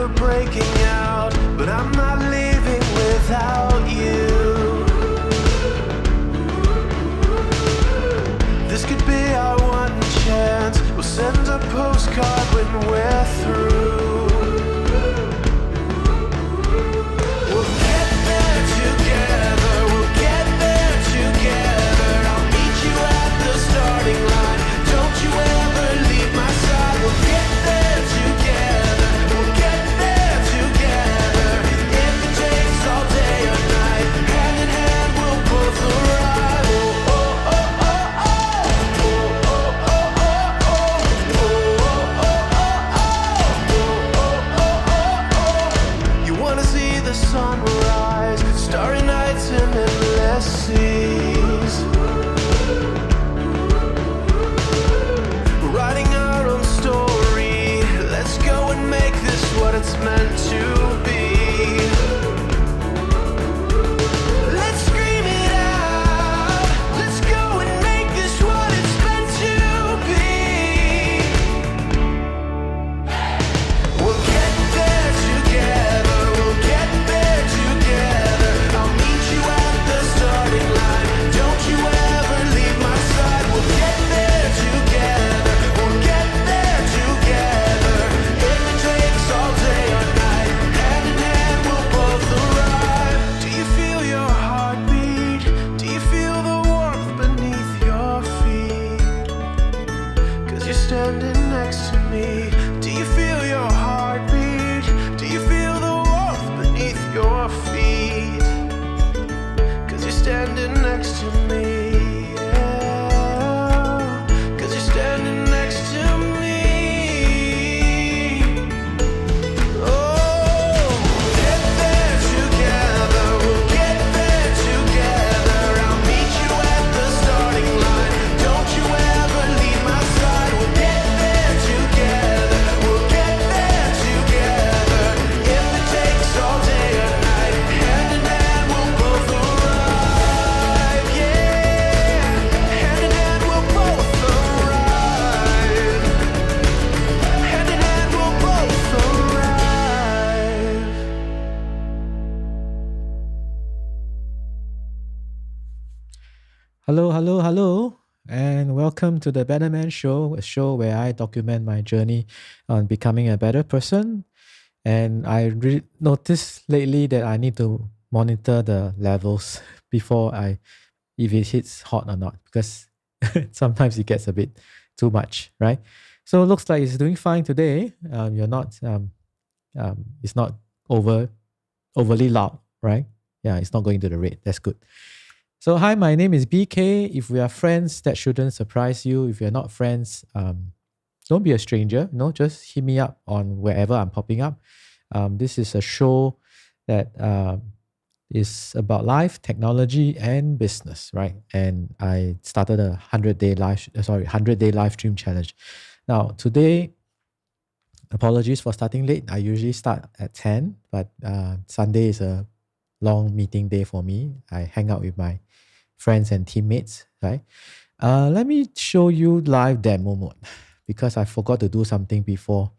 are breaking out, but I'm not leaving without you. This could be our one chance. We'll send a postcard when we're through. We'll get there together, we'll get there together. I'll meet you at the starting line. Don't you ever leave my side. We'll get there together, we'll get there together. If it takes all day or night, hand in hand we'll both arrive. Oh, oh, oh, oh, oh. Oh, oh, oh, oh, oh. Oh, oh, oh, oh, oh. Oh, oh, oh, oh. You wanna see the sunrise, starry nights and endless seas. We're writing our own story. Let's go and make this what it's meant to be. Let's scream it out. Let's go and make this what it's meant to be. We'll get there together, we'll get there together. I'll meet you at the starting line. Don't you ever leave my side. We'll get there together, we'll get there together. If it takes all day or night, hand in hand we'll both arrive. Do you feel your heartbeat? Do you feel the warmth beneath your feet? 'Cause you're standing next to me. Do you feel your heartbeat? Do you feel the warmth beneath your feet? 'Cause you're standing next to me. Yeah. 'Cause you're standing next to me. Oh, we'll get there together, we'll get there together. I'll meet you at the starting line. Don't you ever leave my side. We'll get there together, we'll get there together. If it takes all day or night, hand in hand we'll both arrive. Yeah, hand in hand we'll both arrive. Hand in hand we'll both arrive. Hello, hello, hello, and welcome to the Better Man Show, a show where I document my journey on becoming a better person. And I noticed lately that I need to monitor the levels before if it hits hot or not, because sometimes it gets a bit too much, right? So it looks like it's doing fine today. It's not overly loud, right? Yeah, it's not going to the red. That's good. So hi, my name is BK. If we are friends, that shouldn't surprise you. If you're not friends, don't be a stranger. No, just hit me up on wherever I'm popping up. This is a show that is about life, technology, and business, right? And I started a 100-day live stream challenge. Now today, apologies for starting late. I usually start at 10, but Sunday is a long meeting day for me. I hang out with my friends and teammates, right? Let me show you live demo mode because I forgot to do something before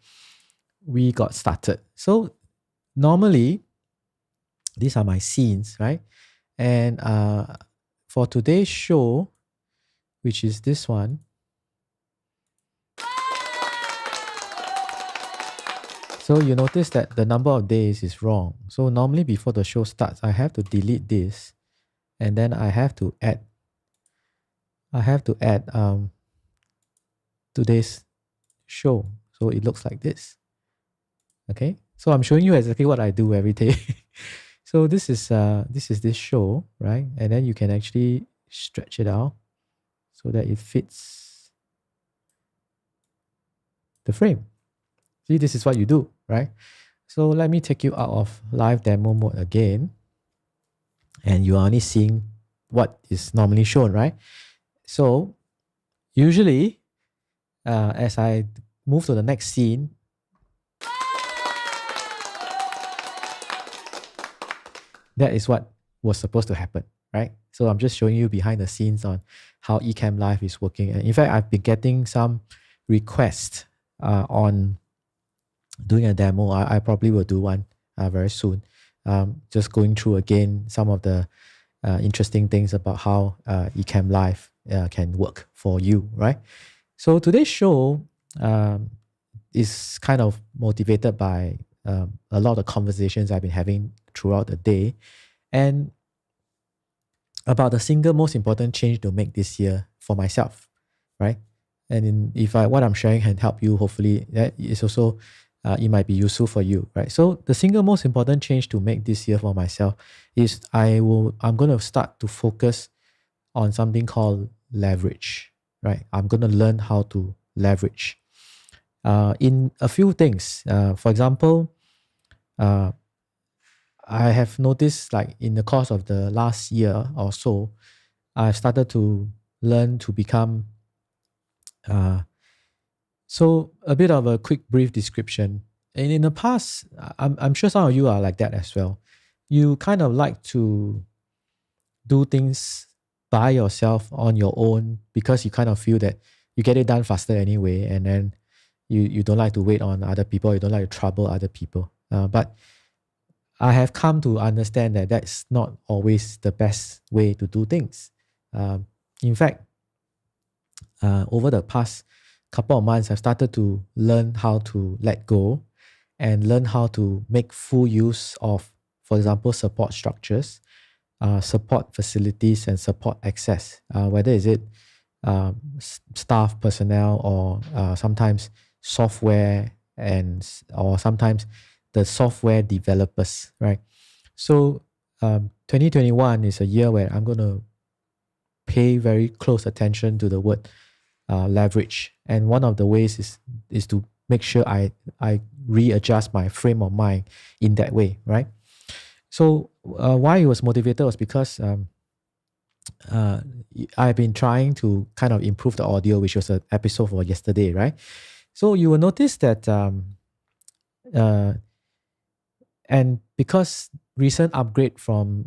we got started. So normally, these are my scenes, right? And for today's show, which is this one, so you notice that the number of days is wrong. So normally before the show starts, I have to delete this, and then I have to add today's show. So it looks like this. Okay, so I'm showing you exactly what I do every day. So this is this show, right? And then you can actually stretch it out so that it fits the frame. See, this is what you do, right? So let me take you out of live demo mode again. And you are only seeing what is normally shown, right? So usually, as I move to the next scene, that is what was supposed to happen, right? So I'm just showing you behind the scenes on how Ecamm Live is working. And in fact, I've been getting some requests on doing a demo. I probably will do one very soon. Just going through again some of the interesting things about how Ecamm Live can work for you, right? So today's show is kind of motivated by a lot of conversations I've been having throughout the day, and about the single most important change to make this year for myself, right? And if what I'm sharing can help you, hopefully that is also it might be useful for you, right? So the single most important change to make this year for myself is I'm going to start to focus on something called leverage, right? I'm going to learn how to leverage in a few things. For example, uh, I have noticed like in the course of the last year or so, I've started to learn to become. So a bit of a quick brief description. And in the past, I'm sure some of you are like that as well. You kind of like to do things by yourself on your own because you kind of feel that you get it done faster anyway, and then you don't like to wait on other people, you don't like to trouble other people. But I have come to understand that that's not always the best way to do things. In fact, over the past couple of months, I've started to learn how to let go and learn how to make full use of, for example, support structures, support facilities, and support access. Whether is it staff personnel or sometimes software or sometimes the software developers, right? So 2021 is a year where I'm going to pay very close attention to the word leverage, and one of the ways is to make sure I readjust my frame of mind in that way, right? So why it was motivated was because uh, I've been trying to kind of improve the audio, which was an episode for yesterday, right? So you will notice that uh, and because recent upgrade from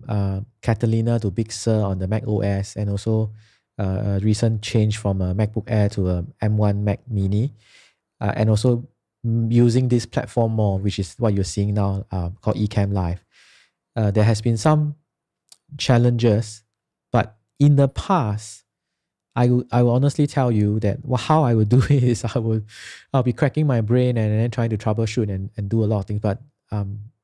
Catalina to Big Sur on the Mac OS, and also a recent change from a MacBook Air to a M1 Mac Mini, and also using this platform more, which is what you're seeing now, called Ecamm Live. There has been some challenges, but in the past, I will honestly tell you that how I would do it is I'll be cracking my brain and then trying to troubleshoot and do a lot of things. But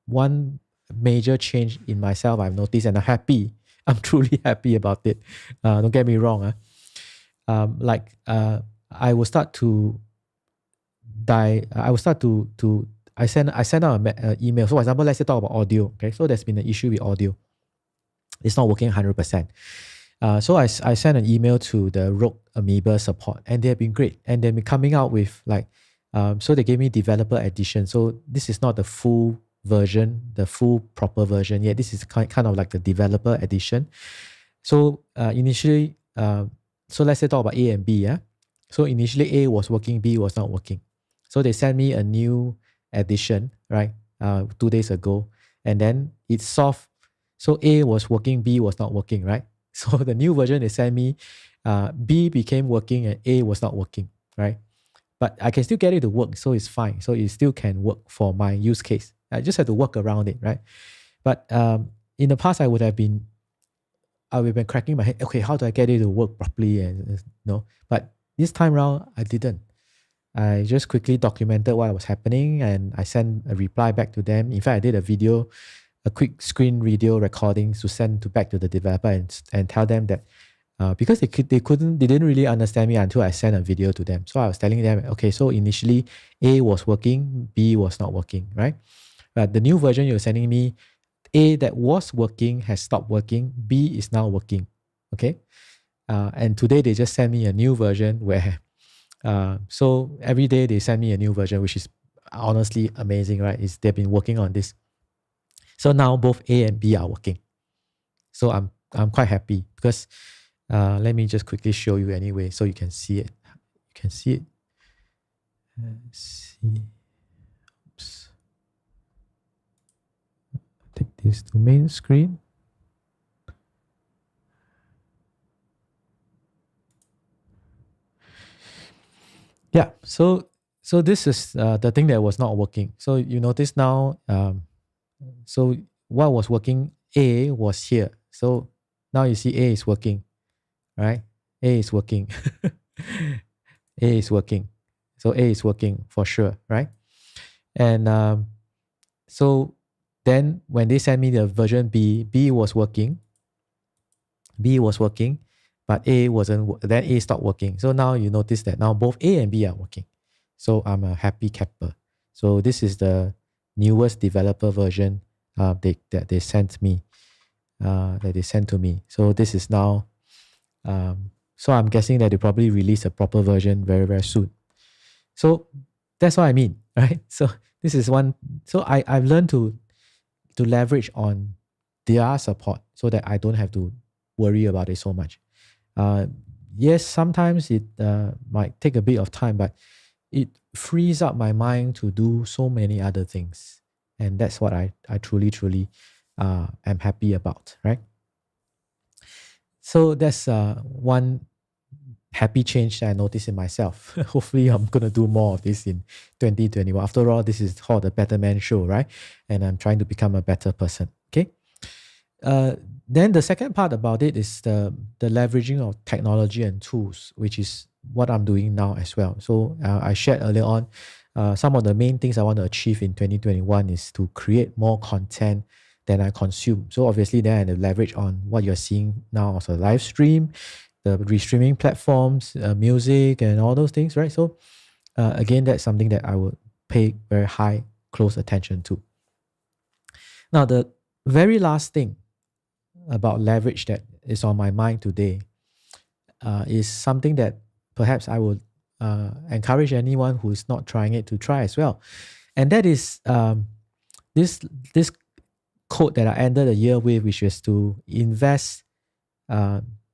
one major change in myself I've noticed, and I'm happy. I'm truly happy about it. Don't get me wrong. I will start to I will start to I send out an email. So for example, let's say talk about audio. Okay, so there's been an issue with audio. It's not working 100%. So I sent an email to the Rogue Amoeba support, and they have been great. And they've been coming out with so they gave me developer edition. So this is not the full version, the full proper version yet. This is kind of like the developer edition. So initially, so let's say talk about A and B. Yeah. So initially A was working, B was not working. So they sent me a new edition, right? 2 days ago, and then it solved. So A was working, B was not working, right? So the new version they sent me, B became working and A was not working, right? But I can still get it to work, so it's fine. So it still can work for my use case. I just have to work around it, right? But in the past, I would have been cracking my head. Okay, how do I get it to work properly? And but this time round, I didn't. I just quickly documented what was happening, and I sent a reply back to them. In fact, I did a quick screen video recording to send back to the developer and tell them that because they didn't really understand me until I sent a video to them. So I was telling them, okay, so initially A was working, B was not working, right? But the new version you're sending me, A that was working has stopped working, B is now working, okay? And today they just sent me a new version where, so every day they send me a new version, which is honestly amazing, right? They've been working on this. So now both A and B are working. So I'm quite happy because let me just quickly show you anyway so you can see it. You can see it. Let's see. Oops. Take this to main screen. Yeah, so So this is the thing that was not working. So you notice now, so what was working, A was here. So now you see A is working, right? A is working. A is working. So A is working for sure, right? And so then when they sent me the version B, B was working, but A wasn't, then A stopped working. So now you notice that now both A and B are working. So I'm a happy camper. So this is the newest developer version that they sent me, that they sent to me. So this is now, so I'm guessing that they probably release a proper version very, very soon. So that's what I mean, right? So this is one, so I've learned to leverage on their support so that I don't have to worry about it so much. Yes, sometimes it might take a bit of time, but it frees up my mind to do so many other things. And that's what I truly, truly am happy about, right? So that's one happy change that I noticed in myself. Hopefully, I'm going to do more of this in 2021. After all, this is called the Better Man Show, right? And I'm trying to become a better person, okay? Then the second part about it is the leveraging of technology and tools, which is what I'm doing now as well. So I shared earlier on, some of the main things I want to achieve in 2021 is to create more content than I consume. So obviously then I leverage on what you're seeing now as a live stream, the restreaming platforms, music and all those things, right? So again, that's something that I would pay very high, close attention to. Now, the very last thing about leverage that is on my mind today is something that perhaps I would encourage anyone who is not trying it to try as well. And that is this quote that I ended the year with, which is to invest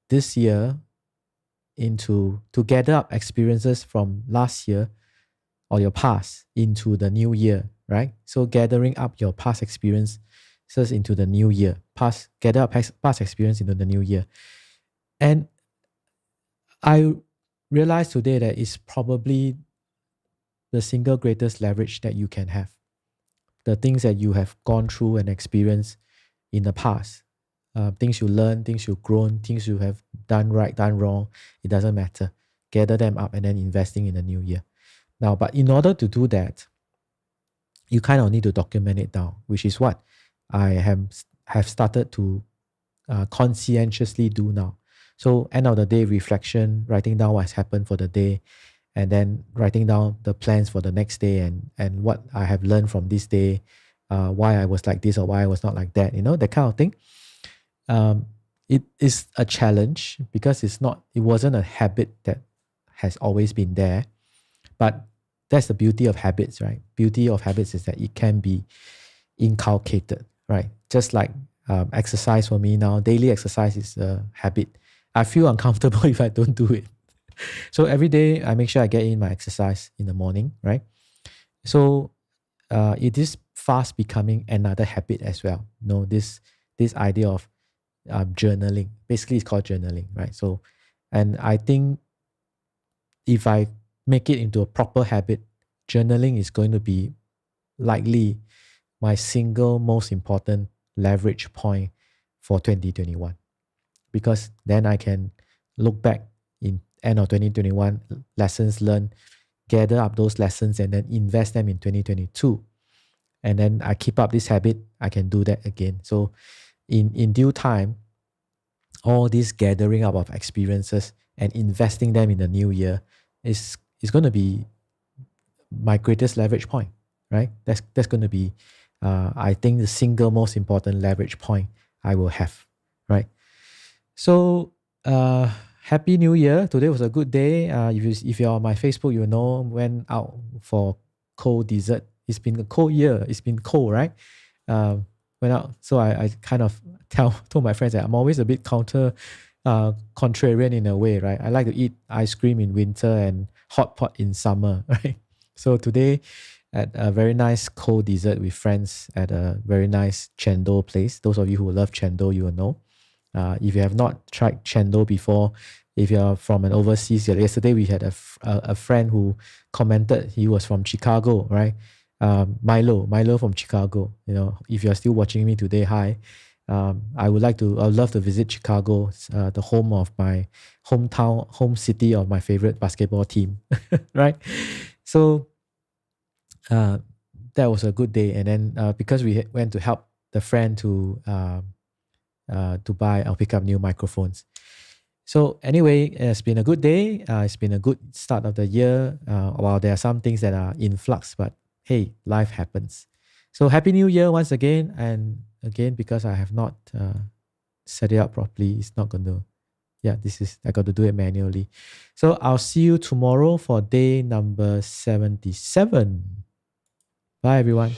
this year to gather up experiences from last year or your past into the new year, right? So gathering up your past experiences into the new year, gather up past experience into the new year. And I realized today that it's probably the single greatest leverage that you can have. The things that you have gone through and experienced in the past, things you learn, things you've grown, things you have done right, done wrong, it doesn't matter. Gather them up and then investing in the new year. Now, but in order to do that, you kind of need to document it down, which is what I have started to conscientiously do now. So end of the day, reflection, writing down what's happened for the day, and then writing down the plans for the next day and what I have learned from this day, why I was like this or why I was not like that, that kind of thing. It is a challenge because it wasn't a habit that has always been there. But that's the beauty of habits, right? Beauty of habits is that it can be inculcated, right? Just like exercise for me now, daily exercise is a habit. I feel uncomfortable if I don't do it. So every day I make sure I get in my exercise in the morning, right? So it is fast becoming another habit as well. This idea of journaling, basically it's called journaling, right? So, and I think if I make it into a proper habit, journaling is going to be likely my single most important leverage point for 2021. Because then I can look back in end of 2021, lessons learned, gather up those lessons and then invest them in 2022. And then I keep up this habit, I can do that again. So in due time, all this gathering up of experiences and investing them in the new year is going to be my greatest leverage point, right? That's going to be, I think, the single most important leverage point I will have, right? So, Happy New Year. Today was a good day. If you're on my Facebook, you know, went out for cold dessert. It's been a cold year. It's been cold, right? Went out. So I kind of told my friends that I'm always a bit contrarian in a way, right? I like to eat ice cream in winter and hot pot in summer, right? So today at a very nice cold dessert with friends at a very nice chendol place. Those of you who love chendol, you will know. If you have not tried chendol before, If you're from an overseas, yesterday we had a friend who commented. He was from Chicago, right? Milo from Chicago. If you're still watching me today, hi. I'd love to visit Chicago, the home of my home city of my favorite basketball team, right? So that was a good day. And then because we went to help the friend to buy or pick up new microphones. So anyway, it's been a good day. It's been a good start of the year. While there are some things that are in flux, but hey, life happens. So Happy New Year once again. And again, because I have not set it up properly, it's not going to, I got to do it manually. So I'll see you tomorrow for day number 77. Bye, everyone.